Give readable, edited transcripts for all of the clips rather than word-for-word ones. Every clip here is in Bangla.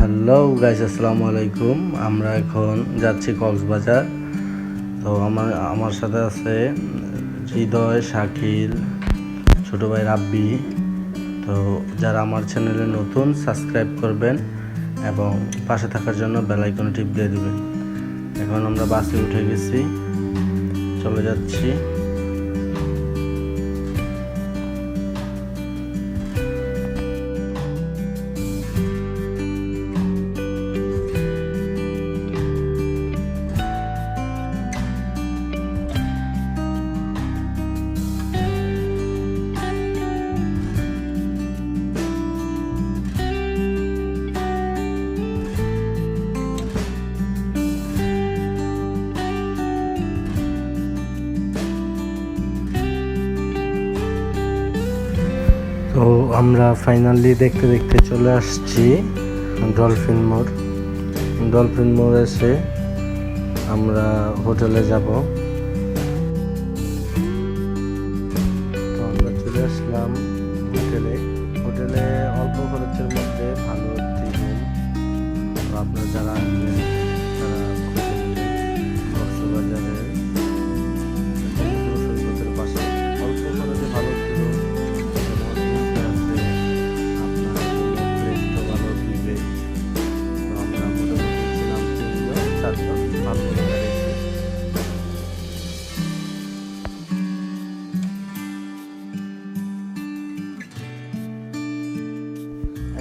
হ্যালো গাইস, আসসালামু আলাইকুম। আমরা এখন যাচ্ছি কক্সবাজার। তো আমার সাথে আছে হৃদয়, শাকিল, ছোটো ভাই রাব্বি। তো যারা আমার চ্যানেলে নতুন, সাবস্ক্রাইব করবেন এবং পাশে থাকার জন্য বেল আইকনে টিপ দিয়ে দেবেন। এখন আমরা বাসে উঠে গেছি, চলে যাচ্ছি। তো আমরা ফাইনালি দেখতে দেখতে চলে আসছি ডলফিন মোড় এসে আমরা হোটেলে যাব। তো আমরা চলে আসলাম হোটেলে অল্প খরচের মধ্যে ভালো একটি রুম। তো আপনারা যারা আসবেন তারা খুঁজে নেবেন কক্সবাজারের সমুদ্র সৈকতের পাশে অল্প খরচে ভালো একটি রুম।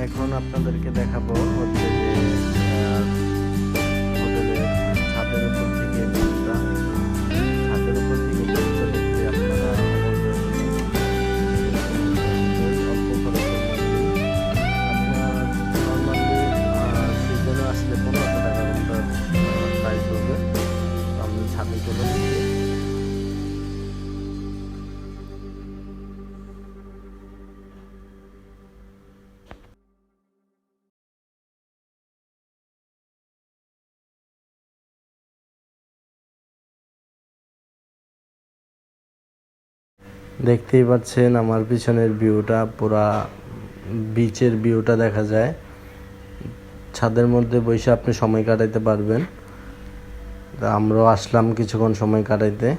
এখন আপনাদেরকে দেখাবো হচ্ছে যে হোটেলের ছাদের উপর থেকে দেখতে আপনারা অল্প খরচের মধ্যে আপনার নর্মালি সিজনে আসলে 1500 টাকা ঘন্টার প্রাইস হবে। আমি ছাদে চলে এসেছি। দেখতেই পাচ্ছেন আমার পিছনের ভিউটা, পুরা বিচের ভিউটা দেখা যায়। ছাদের মধ্যে বসে আপনি সময় কাটাইতে পারবেন। আমরাও আসলাম কিছুক্ষণ সময় কাটাইতে।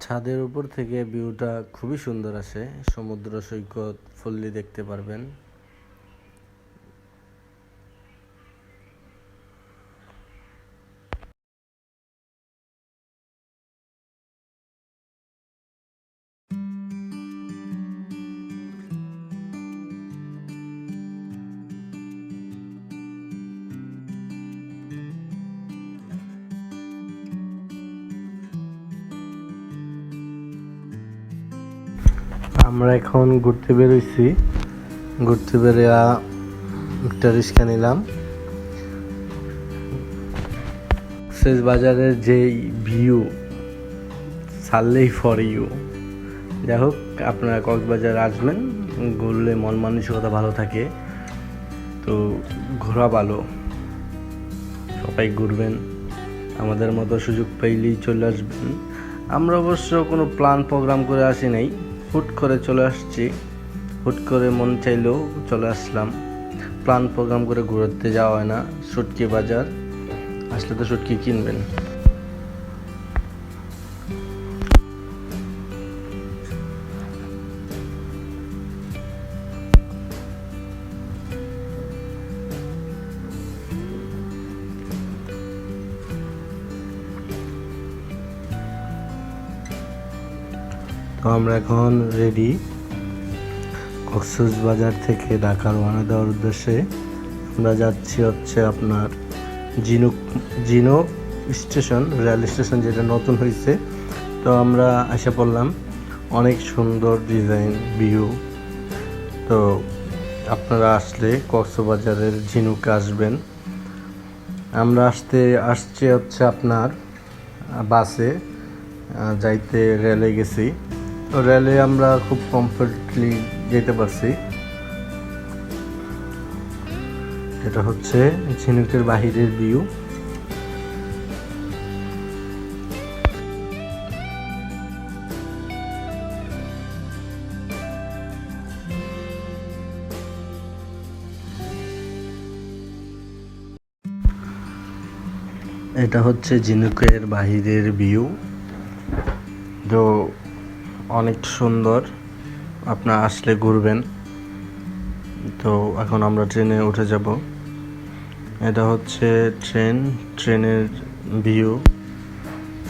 ছাদের উপর থেকে ভিউটা খুবই সুন্দর আসে, সমুদ্র সৈকত ফুললি দেখতে পারবেন। আমরা এখন ঘুরতে বেরোইছি। ঘুরতে বেরিয়ে একটা রিক্সা নিলাম। বাজারের যে ভিউ ছাড়লেই ফর ইউ। যাই হোক, আপনারা কক্সবাজার আসবেন, ঘুরলে মন মানসিকতা ভালো থাকে। তো ঘোরা ভালো, সবাই ঘুরবেন, আমাদের মতো সুযোগ পেলেই চলে আসবেন। আমরা অবশ্য কোনো প্ল্যান প্রোগ্রাম করে আসি নাই, হুট করে চলে আসছি। হুট করে মন চাইলেও চলে আসলাম। প্ল্যান প্রোগ্রাম করে ঘুরতে যাওয়া হয় না। শুটকি বাজার আসলে তো শুটকি কিনবেন। তো আমরা এখন রেডি কক্সবাজার থেকে ঢাকা রওনা দেওয়ার উদ্দেশ্যে। আমরা যাচ্ছি হচ্ছে আপনার জিনুক স্টেশন, রেল স্টেশন, যেটা নতুন হয়েছে। তো আমরা এসে পড়লাম। অনেক সুন্দর ডিজাইন, ভিউ। তো আপনারা আসলে কক্সবাজারের ঝিনুকে আসবেন। আমরা আসছি হচ্ছে আপনার বাসে, যাইতে রেলে গেছি। তো রেলে আমরা খুব কমফোর্টলি যেতে পারছি। এটা হচ্ছে ঝিনুকের বাহিরের ভিউ। এটা হচ্ছে ঝিনুকের বাহিরের ভিউ, তো অনেক সুন্দর, আপনারা আসলে ঘুরবেন। তো এখন আমরা ট্রেনে উঠে যাব। এটা হচ্ছে ট্রেনের ভিউ।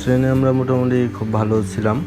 ট্রেনে আমরা মোটামুটি খুব ভালো ছিলাম।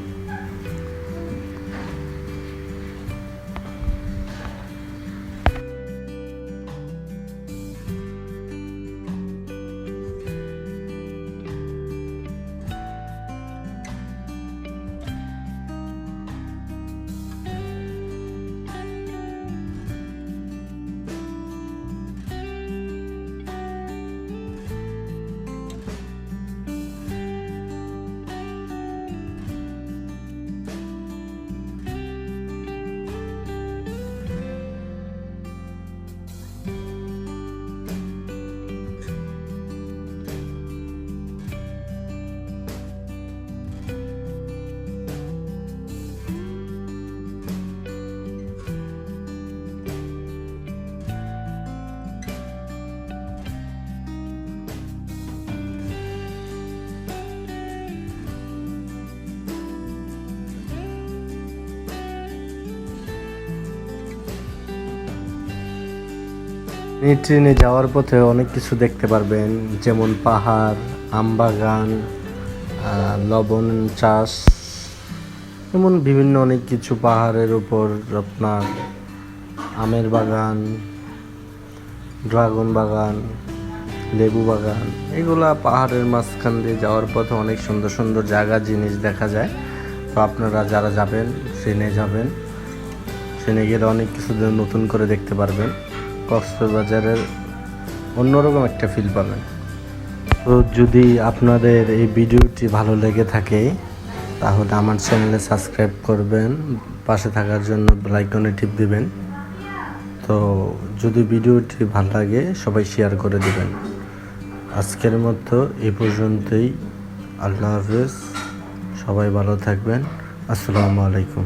এই ট্রেনে যাওয়ার পথে অনেক কিছু দেখতে পারবেন, যেমন পাহাড়, আমবাগান, লবণ চাষ, এমন বিভিন্ন অনেক কিছু। পাহাড়ের উপর আপনার আমের বাগান, ড্রাগন বাগান, লেবু বাগান, এগুলা পাহাড়ের মাঝখান দিয়ে যাওয়ার পথে অনেক সুন্দর সুন্দর জায়গা, জিনিস দেখা যায়। তো আপনারা যারা যাবেন, ট্রেনে গেলে অনেক কিছু নতুন করে দেখতে পারবেন। কক্সবাজারের অন্যরকম একটা ফিল পাবেন। তো যদি আপনাদের এই ভিডিওটি ভালো লেগে থাকে তাহলে আমার চ্যানেলে সাবস্ক্রাইব করবেন, পাশে থাকার জন্য বেল আইকনে টিপ দিবেন। তো যদি ভিডিওটি ভালো লাগে সবাই শেয়ার করে দিবেন। আজকের মতো এই পর্যন্তই। আল্লাহ হাফেজ, সবাই ভালো থাকবেন। আসসালামু আলাইকুম।